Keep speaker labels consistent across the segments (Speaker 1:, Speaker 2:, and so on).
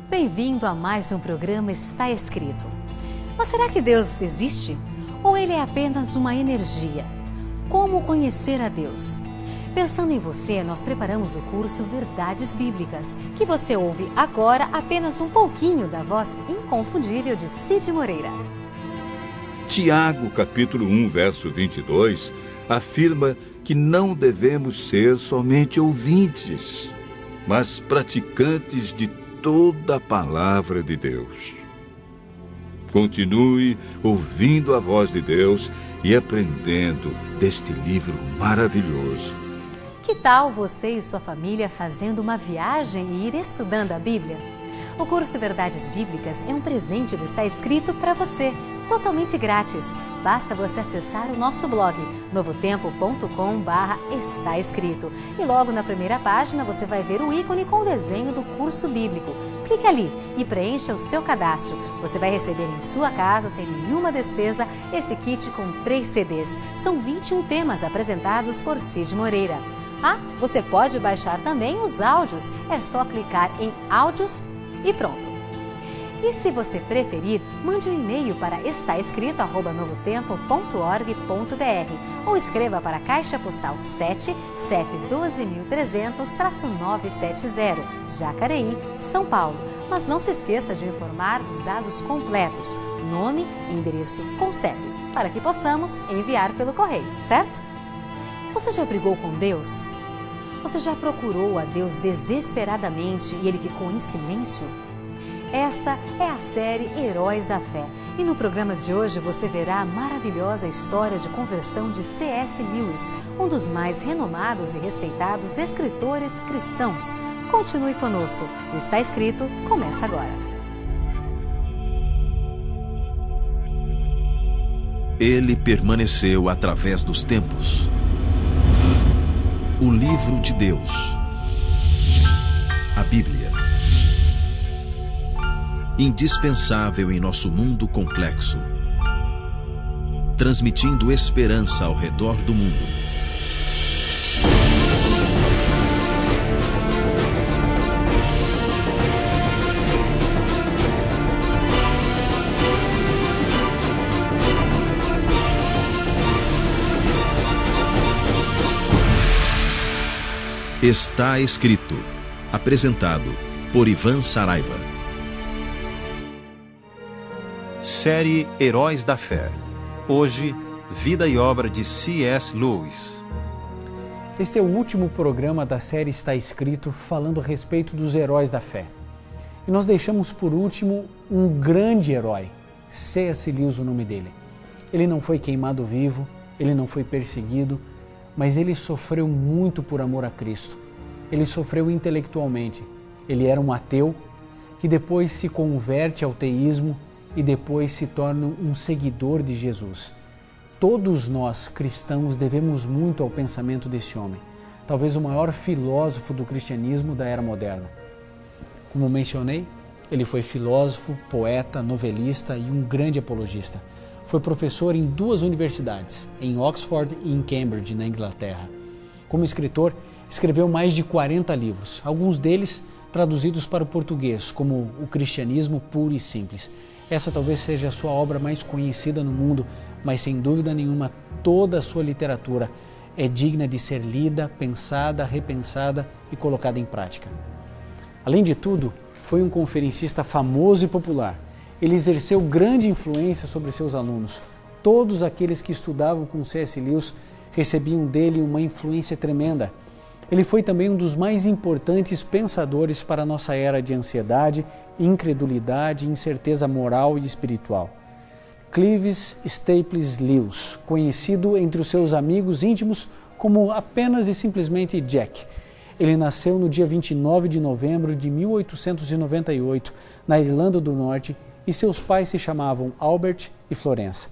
Speaker 1: Bem-vindo a mais um programa Está Escrito. Mas será que Deus existe? Ou Ele é apenas uma energia? Como conhecer a Deus? Pensando em você, nós preparamos o curso Verdades Bíblicas, que você ouve agora apenas um pouquinho da voz inconfundível de Cid Moreira.
Speaker 2: Tiago, capítulo 1, verso 22, afirma que não devemos ser somente ouvintes, mas praticantes de toda a palavra de Deus. Continue ouvindo a voz de Deus e aprendendo deste livro maravilhoso.
Speaker 1: Que tal você e sua família fazendo uma viagem e ir estudando a Bíblia? O curso Verdades Bíblicas é um presente do Está Escrito para você, totalmente grátis. Basta você acessar o nosso blog, novotempo.com/está escrito. E logo na primeira página você vai ver o ícone com o desenho do curso bíblico. Clique ali e preencha o seu cadastro. Você vai receber em sua casa, sem nenhuma despesa, esse kit com 3 CDs. São 21 temas apresentados por Cid Moreira. Você pode baixar também os áudios. É só clicar em áudios e pronto. E se você preferir, mande um e-mail para estaescrito@novotempo.org.br ou escreva para a Caixa Postal 7, CEP 12.300-970, Jacareí, São Paulo. Mas não se esqueça de informar os dados completos, nome e endereço com CEP, para que possamos enviar pelo correio, certo? Você já brigou com Deus? Você já procurou a Deus desesperadamente e Ele ficou em silêncio? Esta é a série Heróis da Fé. E no programa de hoje você verá a maravilhosa história de conversão de C.S. Lewis, um dos mais renomados e respeitados escritores cristãos. Continue conosco. O Está Escrito começa agora.
Speaker 3: Ele permaneceu através dos tempos. O livro de Deus. A Bíblia. Indispensável em nosso mundo complexo, transmitindo esperança ao redor do mundo. Está Escrito, apresentado por Ivan Saraiva.
Speaker 4: Série Heróis da Fé. Hoje, vida e obra de C.S. Lewis.
Speaker 5: Este é o último programa da série Está Escrito, falando a respeito dos heróis da fé. E nós deixamos por último um grande herói, C.S. Lewis, o nome dele. Ele não foi queimado vivo, ele não foi perseguido, mas ele sofreu muito por amor a Cristo. Ele sofreu intelectualmente. Ele era um ateu que depois se converte ao teísmo e depois se torna um seguidor de Jesus. Todos nós, cristãos, devemos muito ao pensamento desse homem, talvez o maior filósofo do cristianismo da era moderna. Como mencionei, ele foi filósofo, poeta, novelista e um grande apologista. Foi professor em 2 universidades, em Oxford e em Cambridge, na Inglaterra. Como escritor, escreveu mais de 40 livros, alguns deles traduzidos para o português, como O Cristianismo Puro e Simples. Essa talvez seja a sua obra mais conhecida no mundo, mas sem dúvida nenhuma toda a sua literatura é digna de ser lida, pensada, repensada e colocada em prática. Além de tudo, foi um conferencista famoso e popular. Ele exerceu grande influência sobre seus alunos. Todos aqueles que estudavam com C.S. Lewis recebiam dele uma influência tremenda. Ele foi também um dos mais importantes pensadores para a nossa era de ansiedade, incredulidade e incerteza moral e espiritual. Cleves Staples Lewis, conhecido entre os seus amigos íntimos como apenas e simplesmente Jack. Ele nasceu no dia 29 de novembro de 1898, na Irlanda do Norte, e seus pais se chamavam Albert e Florence.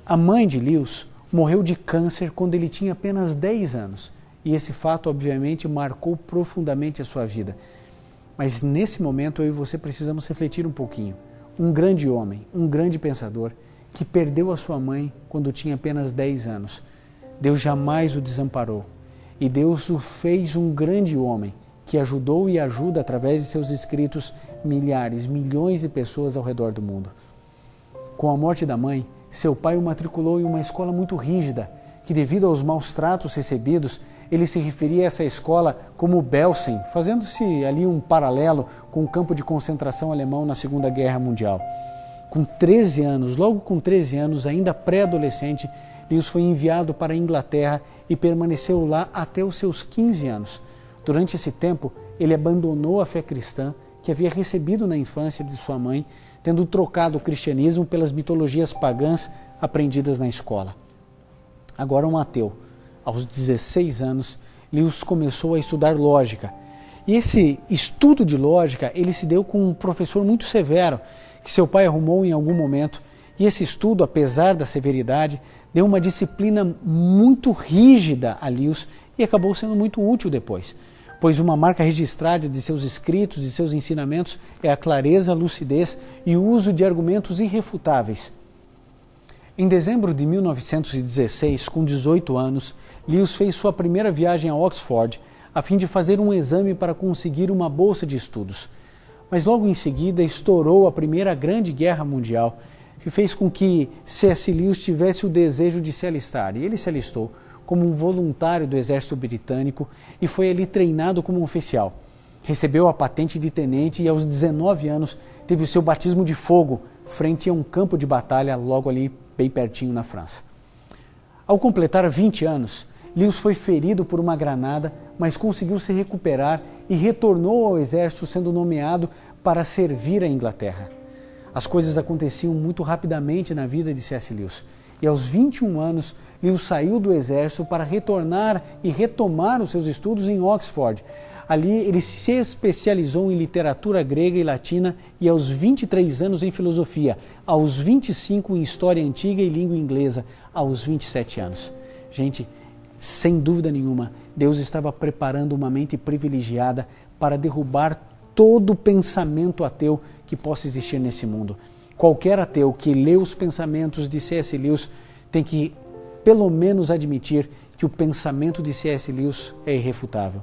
Speaker 5: A mãe de Lewis morreu de câncer quando ele tinha apenas 10 anos. E esse fato, obviamente, marcou profundamente a sua vida. Mas nesse momento eu e você precisamos refletir um pouquinho. Um grande homem, um grande pensador, que perdeu a sua mãe quando tinha apenas 10 anos. Deus jamais o desamparou. E Deus o fez um grande homem, que ajudou e ajuda através de seus escritos milhares, milhões de pessoas ao redor do mundo. Com a morte da mãe, seu pai o matriculou em uma escola muito rígida, que devido aos maus tratos recebidos, ele se referia a essa escola como Belsen, fazendo-se ali um paralelo com o campo de concentração alemão na Segunda Guerra Mundial. Com 13 anos, logo com 13 anos, ainda pré-adolescente, Lewis foi enviado para a Inglaterra e permaneceu lá até os seus 15 anos. Durante esse tempo, ele abandonou a fé cristã que havia recebido na infância de sua mãe, tendo trocado o cristianismo pelas mitologias pagãs aprendidas na escola. Agora um ateu, aos 16 anos, Lewis começou a estudar lógica. E esse estudo de lógica, ele se deu com um professor muito severo, que seu pai arrumou em algum momento. E esse estudo, apesar da severidade, deu uma disciplina muito rígida a Lewis e acabou sendo muito útil depois, pois uma marca registrada de seus escritos, de seus ensinamentos, é a clareza, a lucidez e o uso de argumentos irrefutáveis. Em dezembro de 1916, com 18 anos, Lewis fez sua primeira viagem a Oxford, a fim de fazer um exame para conseguir uma bolsa de estudos. Mas logo em seguida estourou a Primeira Grande Guerra Mundial, que fez com que C.S. Lewis tivesse o desejo de se alistar. E ele se alistou como um voluntário do exército britânico e foi ali treinado como um oficial. Recebeu a patente de tenente e aos 19 anos teve o seu batismo de fogo frente a um campo de batalha logo ali bem pertinho na França. Ao completar 20 anos, Lewis foi ferido por uma granada, mas conseguiu se recuperar e retornou ao exército sendo nomeado para servir a Inglaterra. As coisas aconteciam muito rapidamente na vida de C.S. Lewis. E aos 21 anos, Lewis saiu do exército para retornar e retomar os seus estudos em Oxford. Ali ele se especializou em literatura grega e latina e aos 23 anos em filosofia, aos 25 em história antiga e língua inglesa, aos 27 anos. Gente, sem dúvida nenhuma, Deus estava preparando uma mente privilegiada para derrubar todo pensamento ateu que possa existir nesse mundo. Qualquer ateu que lê os pensamentos de C.S. Lewis tem que, pelo menos, admitir que o pensamento de C.S. Lewis é irrefutável.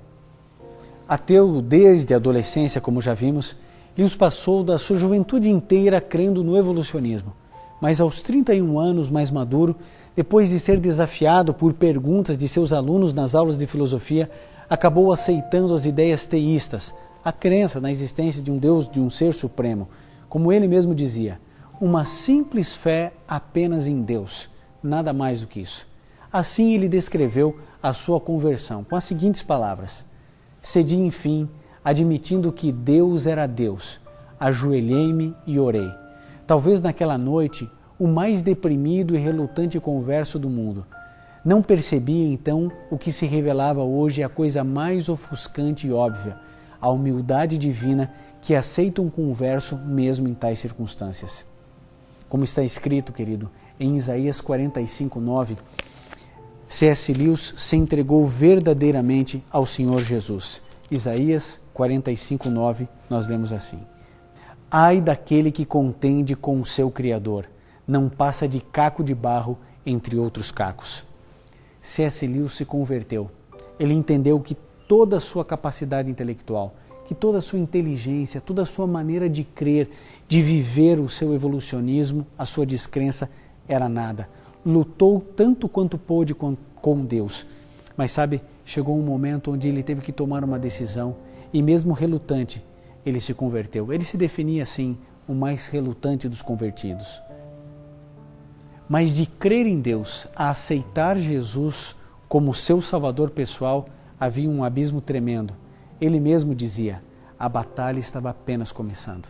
Speaker 5: Ateu desde a adolescência, como já vimos, Lewis passou da sua juventude inteira crendo no evolucionismo. Mas aos 31 anos, mais maduro, depois de ser desafiado por perguntas de seus alunos nas aulas de filosofia, acabou aceitando as ideias teístas, a crença na existência de um Deus, de um ser supremo. Como ele mesmo dizia, uma simples fé apenas em Deus, nada mais do que isso. Assim ele descreveu a sua conversão com as seguintes palavras: cedi, enfim, admitindo que Deus era Deus, ajoelhei-me e orei. Talvez naquela noite, o mais deprimido e relutante converso do mundo. Não percebia então o que se revelava hoje a coisa mais ofuscante e óbvia, a humildade divina que aceita um converso mesmo em tais circunstâncias. Como está escrito, querido, em Isaías 45:9, C.S. Lewis se entregou verdadeiramente ao Senhor Jesus. Isaías 45:9, nós lemos assim: ai daquele que contende com o seu Criador, não passa de caco de barro entre outros cacos. C.S. Lewis se converteu. Ele entendeu que toda a sua capacidade intelectual, que toda a sua inteligência, toda a sua maneira de crer, de viver o seu evolucionismo, a sua descrença, era nada. Lutou tanto quanto pôde com Deus. Mas sabe, chegou um momento onde ele teve que tomar uma decisão e mesmo relutante, ele se converteu. Ele se definia assim, o mais relutante dos convertidos. Mas de crer em Deus, a aceitar Jesus como seu salvador pessoal, havia um abismo tremendo. Ele mesmo dizia, a batalha estava apenas começando.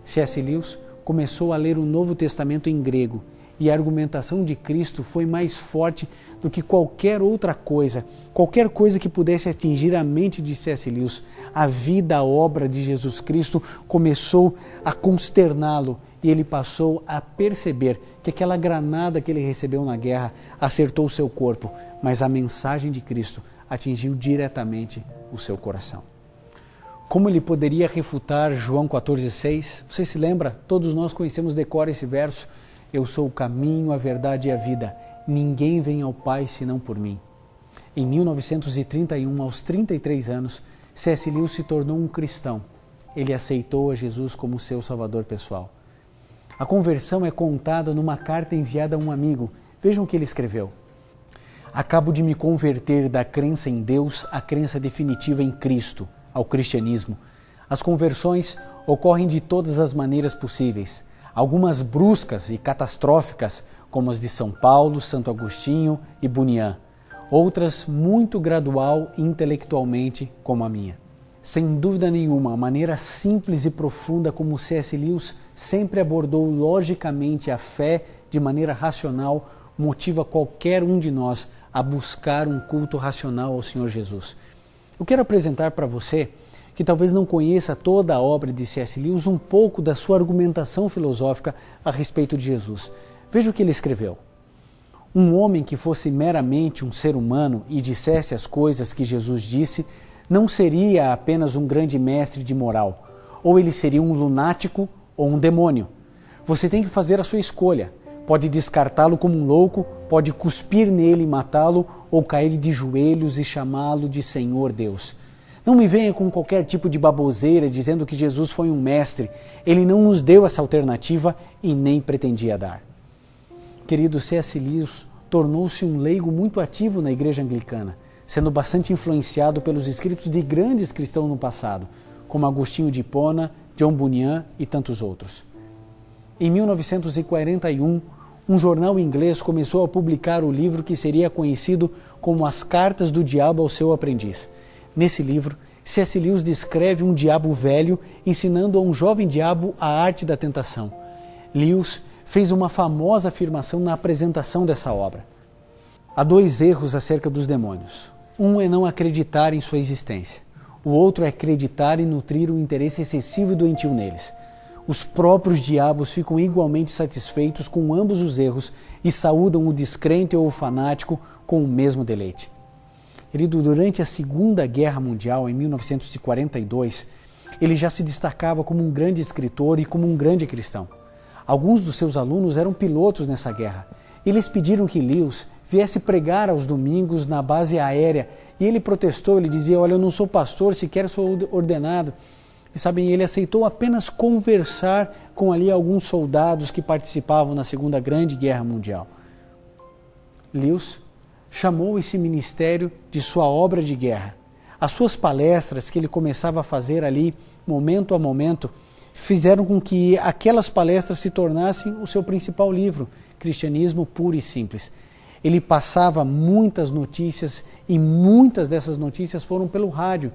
Speaker 5: C.S. Lewis começou a ler o Novo Testamento em grego e a argumentação de Cristo foi mais forte do que qualquer outra coisa, qualquer coisa que pudesse atingir a mente de C.S. Lewis. A vida, a obra de Jesus Cristo começou a consterná-lo e ele passou a perceber que aquela granada que ele recebeu na guerra acertou o seu corpo, mas a mensagem de Cristo atingiu diretamente o seu coração. Como ele poderia refutar João 14,6? Você se lembra? Todos nós conhecemos de cor esse verso. Eu sou o caminho, a verdade e a vida. Ninguém vem ao Pai senão por mim. Em 1931, aos 33 anos, C.S. Lewis se tornou um cristão. Ele aceitou a Jesus como seu salvador pessoal. A conversão é contada numa carta enviada a um amigo. Vejam o que ele escreveu. Acabo de me converter da crença em Deus à crença definitiva em Cristo, ao cristianismo. As conversões ocorrem de todas as maneiras possíveis. Algumas bruscas e catastróficas, como as de São Paulo, Santo Agostinho e Bunyan. Outras muito gradual e intelectualmente, como a minha. Sem dúvida nenhuma, a maneira simples e profunda como C.S. Lewis sempre abordou logicamente a fé de maneira racional motiva qualquer um de nós a buscar um culto racional ao Senhor Jesus. Eu quero apresentar para você, que talvez não conheça toda a obra de C.S. Lewis, um pouco da sua argumentação filosófica a respeito de Jesus. Veja o que ele escreveu. Um homem que fosse meramente um ser humano e dissesse as coisas que Jesus disse, não seria apenas um grande mestre de moral, ou ele seria um lunático ou um demônio. Você tem que fazer a sua escolha. Pode descartá-lo como um louco, pode cuspir nele e matá-lo, ou cair de joelhos e chamá-lo de Senhor Deus. Não me venha com qualquer tipo de baboseira dizendo que Jesus foi um mestre. Ele não nos deu essa alternativa e nem pretendia dar. Querido, C.S. Lewis tornou-se um leigo muito ativo na igreja anglicana, sendo bastante influenciado pelos escritos de grandes cristãos no passado, como Agostinho de Hipona, John Bunyan e tantos outros. Em 1941, um jornal inglês começou a publicar o livro que seria conhecido como As Cartas do Diabo ao Seu Aprendiz. Nesse livro, C.S. Lewis descreve um diabo velho ensinando a um jovem diabo a arte da tentação. Lewis fez uma famosa afirmação na apresentação dessa obra. Há dois erros acerca dos demônios. Um é não acreditar em sua existência. O outro é acreditar e nutrir um interesse excessivo e doentio neles. Os próprios diabos ficam igualmente satisfeitos com ambos os erros e saúdam o descrente ou o fanático com o mesmo deleite. Querido, durante a Segunda Guerra Mundial, em 1942, ele já se destacava como um grande escritor e como um grande cristão. Alguns dos seus alunos eram pilotos nessa guerra. Eles pediram que Lewis viesse pregar aos domingos na base aérea e ele protestou, ele dizia, olha, eu não sou pastor, sequer sou ordenado. E sabem, ele aceitou apenas conversar com ali alguns soldados que participavam na Segunda Grande Guerra Mundial. Lewis chamou esse ministério de sua obra de guerra. As suas palestras que ele começava a fazer ali, momento a momento, fizeram com que aquelas palestras se tornassem o seu principal livro, Cristianismo Puro e Simples. Ele passava muitas notícias e muitas dessas notícias foram pelo rádio.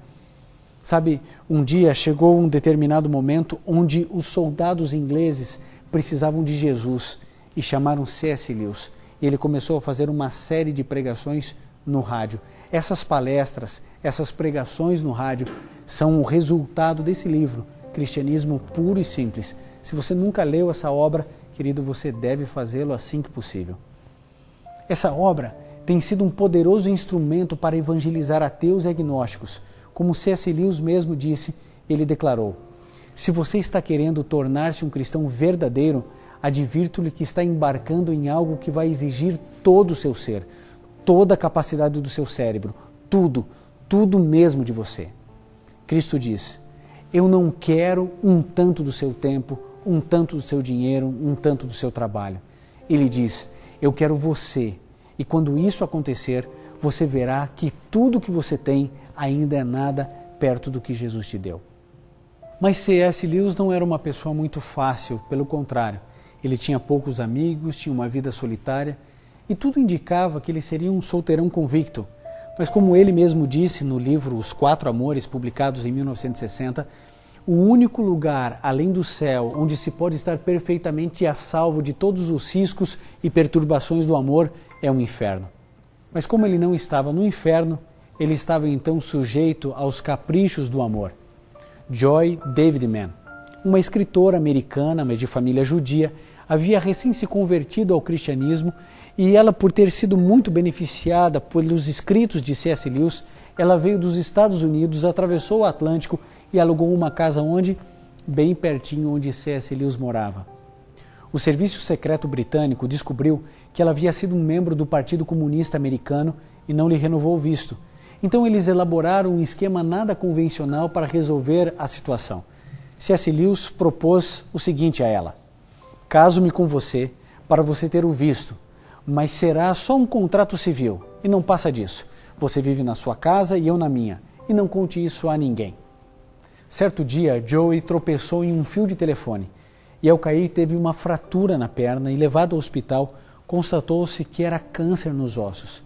Speaker 5: Sabe, um dia chegou um determinado momento onde os soldados ingleses precisavam de Jesus e chamaram C.S. Lewis. E ele começou a fazer uma série de pregações no rádio. Essas palestras, essas pregações no rádio são o resultado desse livro, Cristianismo Puro e Simples. Se você nunca leu essa obra, querido, você deve fazê-lo assim que possível. Essa obra tem sido um poderoso instrumento para evangelizar ateus e agnósticos. Como C.S. Lewis mesmo disse, ele declarou, se você está querendo tornar-se um cristão verdadeiro, advirto-lhe que está embarcando em algo que vai exigir todo o seu ser, toda a capacidade do seu cérebro, tudo mesmo de você. Cristo diz, eu não quero um tanto do seu tempo, um tanto do seu dinheiro, um tanto do seu trabalho. Ele diz, eu quero você. E quando isso acontecer, você verá que tudo que você tem ainda é nada perto do que Jesus te deu. Mas C.S. Lewis não era uma pessoa muito fácil, pelo contrário. Ele tinha poucos amigos, tinha uma vida solitária e tudo indicava que ele seria um solteirão convicto. Mas como ele mesmo disse no livro Os Quatro Amores, publicados em 1960, o único lugar, além do céu, onde se pode estar perfeitamente a salvo de todos os riscos e perturbações do amor, é o inferno. Mas como ele não estava no inferno, ele estava então sujeito aos caprichos do amor. Joy Davidman, uma escritora americana, mas de família judia, havia recém se convertido ao cristianismo e ela, por ter sido muito beneficiada pelos escritos de C.S. Lewis, ela veio dos Estados Unidos, atravessou o Atlântico e alugou uma casa onde? Bem pertinho onde C.S. Lewis morava. O Serviço Secreto Britânico descobriu que ela havia sido um membro do Partido Comunista Americano e não lhe renovou o visto. Então eles elaboraram um esquema nada convencional para resolver a situação. C.S. Lewis propôs o seguinte a ela: caso-me com você para você ter o visto, mas será só um contrato civil e não passa disso. Você vive na sua casa e eu na minha, e não conte isso a ninguém. Certo dia, Joey tropeçou em um fio de telefone e ao cair teve uma fratura na perna e levado ao hospital, constatou-se que era câncer nos ossos.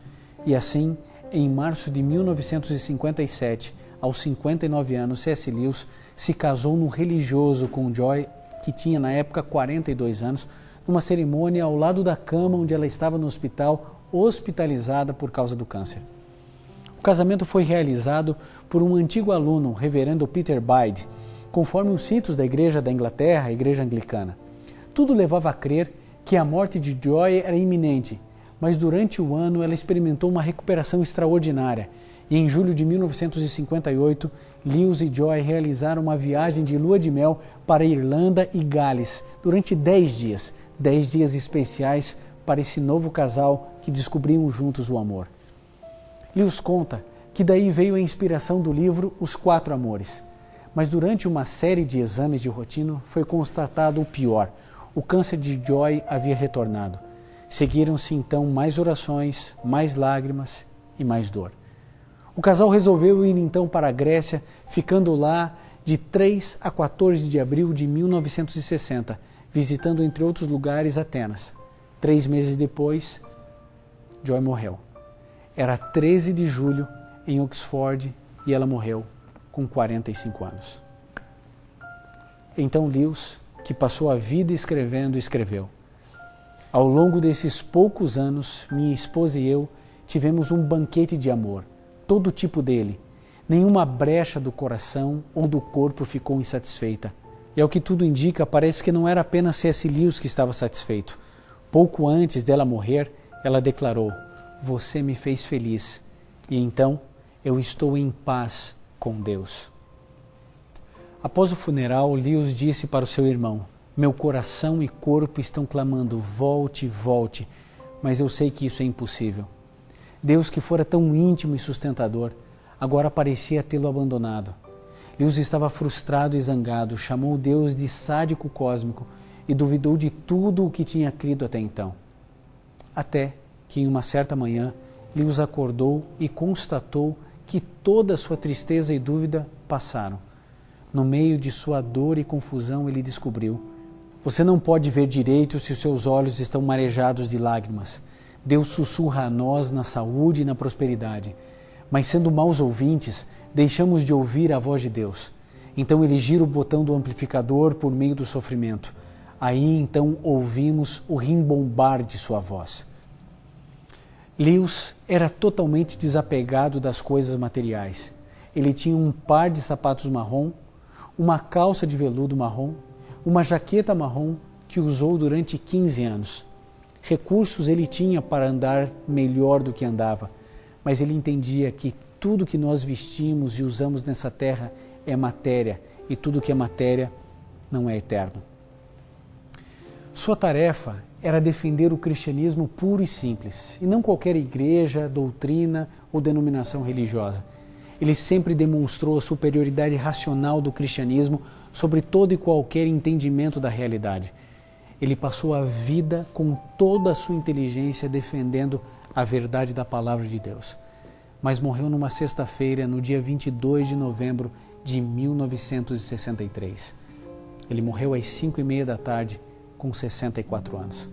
Speaker 5: E assim, em março de 1957, aos 59 anos, C.S. Lewis se casou no religioso com Joy, que tinha na época 42 anos, numa cerimônia ao lado da cama onde ela estava no hospital, hospitalizada por causa do câncer. O casamento foi realizado por um antigo aluno, o reverendo Peter Bide, conforme os ritos da Igreja da Inglaterra, a Igreja Anglicana. Tudo levava a crer que a morte de Joy era iminente, mas durante o ano ela experimentou uma recuperação extraordinária e em julho de 1958, Lewis e Joy realizaram uma viagem de lua de mel para Irlanda e Gales durante 10 dias especiais para esse novo casal que descobriam juntos o amor. Lewis conta que daí veio a inspiração do livro Os Quatro Amores, mas durante uma série de exames de rotina foi constatado o pior: o câncer de Joy havia retornado. Seguiram-se então mais orações, mais lágrimas e mais dor. O casal resolveu ir então para a Grécia, ficando lá de 3 a 14 de abril de 1960, visitando entre outros lugares Atenas. 3 meses depois, Joy morreu. Era 13 de julho em Oxford e ela morreu com 45 anos. Então Lewis, que passou a vida escrevendo, escreveu: ao longo desses poucos anos, minha esposa e eu tivemos um banquete de amor, todo tipo dele. Nenhuma brecha do coração ou do corpo ficou insatisfeita. E ao que tudo indica, parece que não era apenas C.S. Lewis que estava satisfeito. Pouco antes dela morrer, ela declarou: você me fez feliz, e então eu estou em paz com Deus. Após o funeral, Lewis disse para o seu irmão: meu coração e corpo estão clamando, volte, volte, mas eu sei que isso é impossível. Deus, que fora tão íntimo e sustentador, agora parecia tê-lo abandonado. Lewis estava frustrado e zangado, chamou Deus de sádico cósmico e duvidou de tudo o que tinha crido até então. Até que em uma certa manhã, Lewis acordou e constatou que toda a sua tristeza e dúvida passaram. No meio de sua dor e confusão, ele descobriu: você não pode ver direito se os seus olhos estão marejados de lágrimas. Deus sussurra a nós na saúde e na prosperidade, mas sendo maus ouvintes, deixamos de ouvir a voz de Deus. Então ele gira o botão do amplificador por meio do sofrimento. Aí então ouvimos o rimbombar de sua voz. Lewis era totalmente desapegado das coisas materiais. Ele tinha um par de sapatos marrom, uma calça de veludo marrom, uma jaqueta marrom que usou durante 15 anos. Recursos ele tinha para andar melhor do que andava, mas ele entendia que tudo que nós vestimos e usamos nessa terra é matéria, e tudo que é matéria não é eterno. Sua tarefa era defender o cristianismo puro e simples, e não qualquer igreja, doutrina ou denominação religiosa. Ele sempre demonstrou a superioridade racional do cristianismo sobre todo e qualquer entendimento da realidade. Ele passou a vida com toda a sua inteligência defendendo a verdade da palavra de Deus. Mas morreu numa sexta-feira, no dia 22 de novembro de 1963. Ele morreu às 5:30 da tarde, com 64 anos.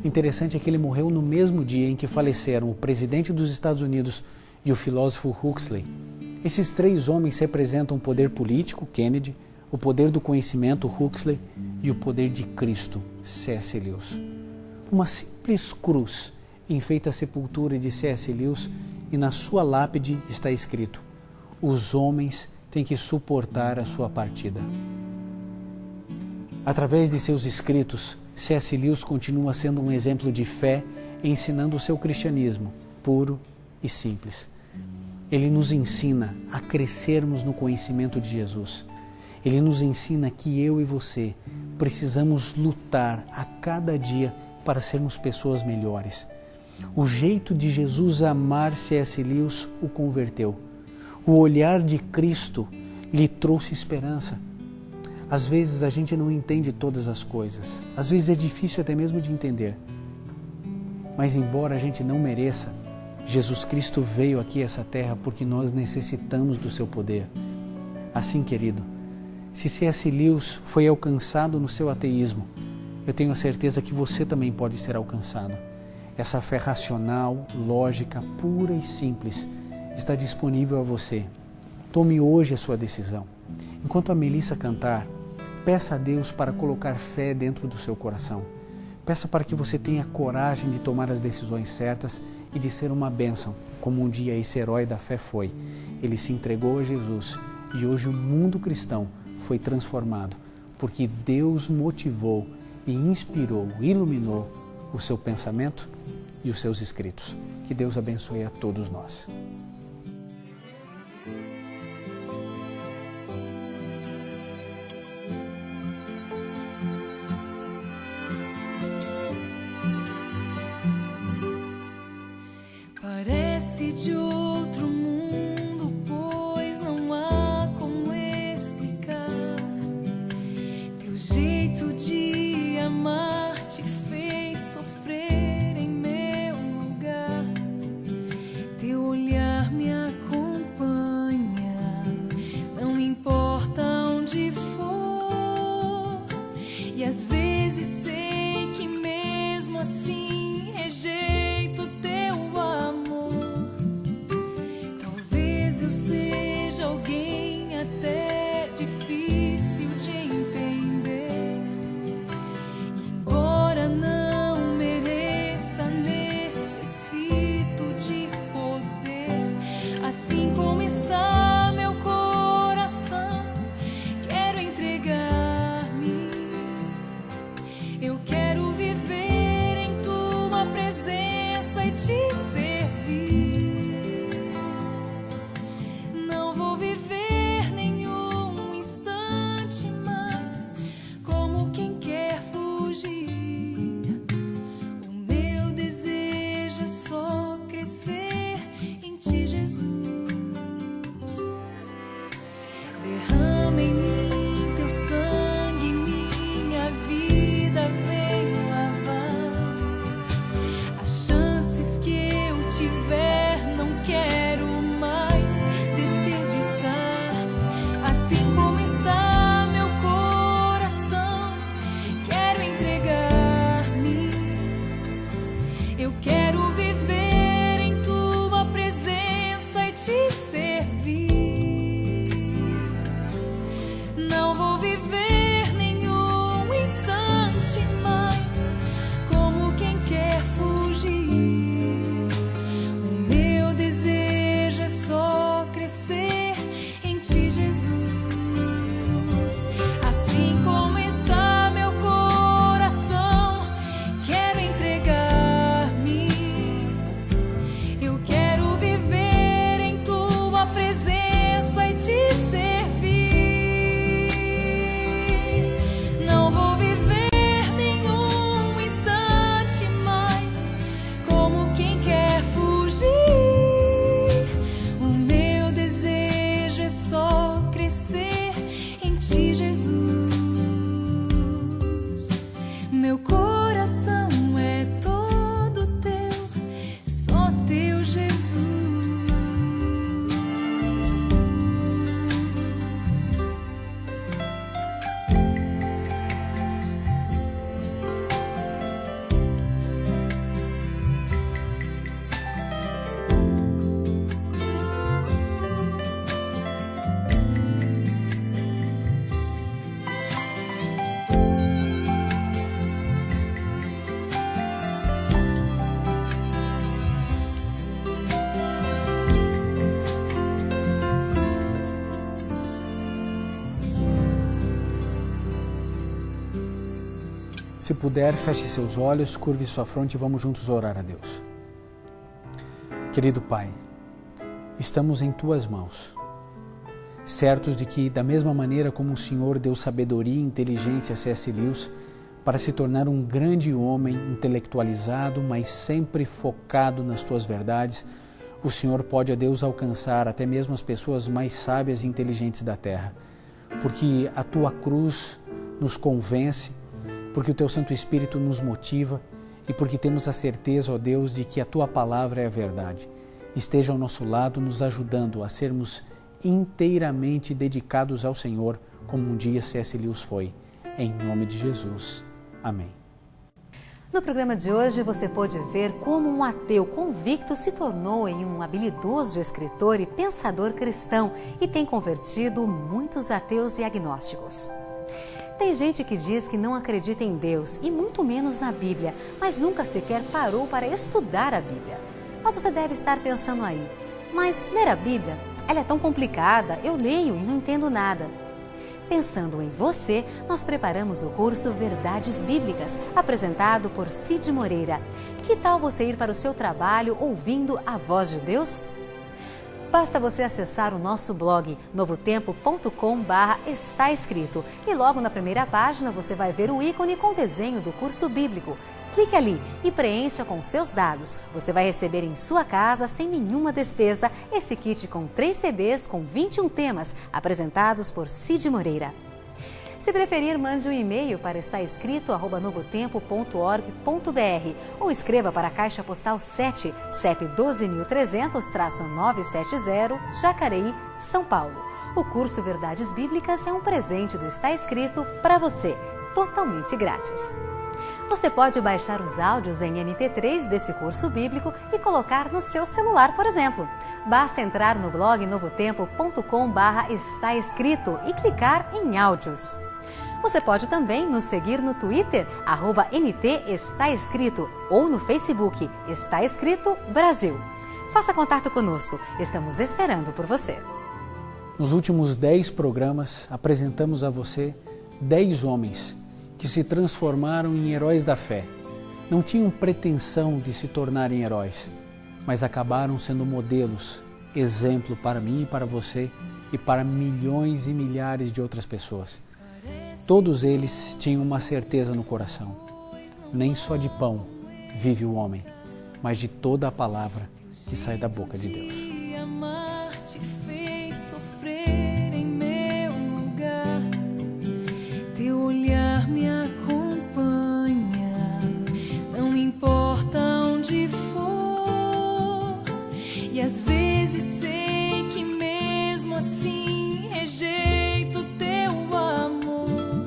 Speaker 5: Interessante é que ele morreu no mesmo dia em que faleceram o presidente dos Estados Unidos e o filósofo Huxley. Esses 3 homens representam o poder político, Kennedy, o poder do conhecimento, Huxley, e o poder de Cristo, C.S. Lewis. Uma simples cruz enfeita a sepultura de C.S. Lewis e na sua lápide está escrito: os homens têm que suportar a sua partida. Através de seus escritos, C.S. Lewis continua sendo um exemplo de fé, ensinando o seu cristianismo puro e simples. Ele nos ensina a crescermos no conhecimento de Jesus. Ele nos ensina que eu e você precisamos lutar a cada dia para sermos pessoas melhores. O jeito de Jesus amar C.S. Lewis o converteu. O olhar de Cristo lhe trouxe esperança. Às vezes a gente não entende todas as coisas. Às vezes é difícil até mesmo de entender. Mas embora a gente não mereça, Jesus Cristo veio aqui a essa terra porque nós necessitamos do seu poder. Assim, querido, se C.S. Lewis foi alcançado no seu ateísmo, eu tenho a certeza que você também pode ser alcançado. Essa fé racional, lógica, pura e simples está disponível a você. Tome hoje a sua decisão. Enquanto a Melissa cantar, peça a Deus para colocar fé dentro do seu coração. Peça para que você tenha coragem de tomar as decisões certas e de ser uma bênção, como um dia esse herói da fé foi. Ele se entregou a Jesus e hoje o mundo cristão foi transformado, porque Deus motivou e inspirou, iluminou o seu pensamento e os seus escritos. Que Deus abençoe a todos nós.
Speaker 6: Parece de outro mundo, pois não há como explicar. Teu jeito de amar te fez sofrer em meu lugar. Teu olhar me acompanha, não importa onde for. E às vezes sei que mesmo assim rejeito teu amor. Talvez eu seja alguém até difícil de entender. E embora não mereça, necessito de poder. Assim como está meu coração, quero entregar-me. Eu quero viver em tua presença e te servir. Não vou viver nenhum instante mais como quem quer fugir. O meu desejo é só crescer em ti, Jesus. Derrama em mim teu sangue, minha vida vem lavar. As chances que eu tiver não quero mais desperdiçar. Assim como está meu coração, quero entregar-me. Eu quero viver em tua presença e te servir. Não vou viver nenhum instante mais como quem quer fugir. O meu desejo é só crescer em ti, Jesus. Assim como está meu coração, quero entregar-me. Eu quero viver em tua presença e te servir. Não vou viver nenhum instante mais como quem quer fugir. O meu desejo é só crescer em ti, Jesus. Meu coração é todo teu, só teu, Jesus.
Speaker 5: Se puder, feche seus olhos, curve sua fronte e vamos juntos orar a Deus. Querido Pai, estamos em Tuas mãos, certos de que, da mesma maneira como o Senhor deu sabedoria e inteligência a C.S. Lewis para se tornar um grande homem intelectualizado, mas sempre focado nas tuas verdades, o Senhor pode, ó Deus, alcançar até mesmo as pessoas mais sábias e inteligentes da terra. Porque a tua cruz nos convence, porque o teu Santo Espírito nos motiva e porque temos a certeza, ó Deus, de que a tua palavra é a verdade. Esteja ao nosso lado, nos ajudando a sermos inteiramente dedicados ao Senhor, como um dia C.S. Lewis foi. Em nome de Jesus. Amém.
Speaker 1: No programa de hoje você pôde ver como um ateu convicto se tornou em um habilidoso escritor e pensador cristão e tem convertido muitos ateus e agnósticos. Tem gente que diz que não acredita em Deus e muito menos na Bíblia, mas nunca sequer parou para estudar a Bíblia. Mas você deve estar pensando aí, mas ler a Bíblia, ela é tão complicada, eu leio e não entendo nada. Pensando em você, nós preparamos o curso Verdades Bíblicas, apresentado por Cid Moreira. Que tal você ir para o seu trabalho ouvindo a voz de Deus? Basta você acessar o nosso blog novotempo.com/está escrito e logo na primeira página você vai ver o ícone com o desenho do curso bíblico. Clique ali e preencha com seus dados. Você vai receber em sua casa, sem nenhuma despesa, esse kit com 3 CDs com 21 temas, apresentados por Cid Moreira. Se preferir, mande um e-mail para estaescrito@novotempo.org.br ou escreva para a Caixa Postal 7, CEP 12.300-970, Jacareí, São Paulo. O curso Verdades Bíblicas é um presente do Está Escrito para você, totalmente grátis. Você pode baixar os áudios em MP3 desse curso bíblico e colocar no seu celular, por exemplo. Basta entrar no blog novotempo.com/está escrito e clicar em áudios. Você pode também nos seguir no Twitter, @NT Está Escrito, ou no Facebook, Está Escrito Brasil. Faça contato conosco, estamos esperando por você.
Speaker 5: Nos últimos 10 programas, apresentamos a você 10 homens que se transformaram em heróis da fé. Não tinham pretensão de se tornarem heróis, mas acabaram sendo modelos, exemplo para mim e para você e para milhões e milhares de outras pessoas. Todos eles tinham uma certeza no coração: nem só de pão vive o homem, mas de toda a palavra que sai da boca de Deus.
Speaker 6: Amar-te fez sofrer em meu lugar. Teu olhar me acompanha, não importa onde for. E às vezes sei que mesmo assim rejeito teu amor.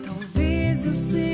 Speaker 6: Talvez eu seja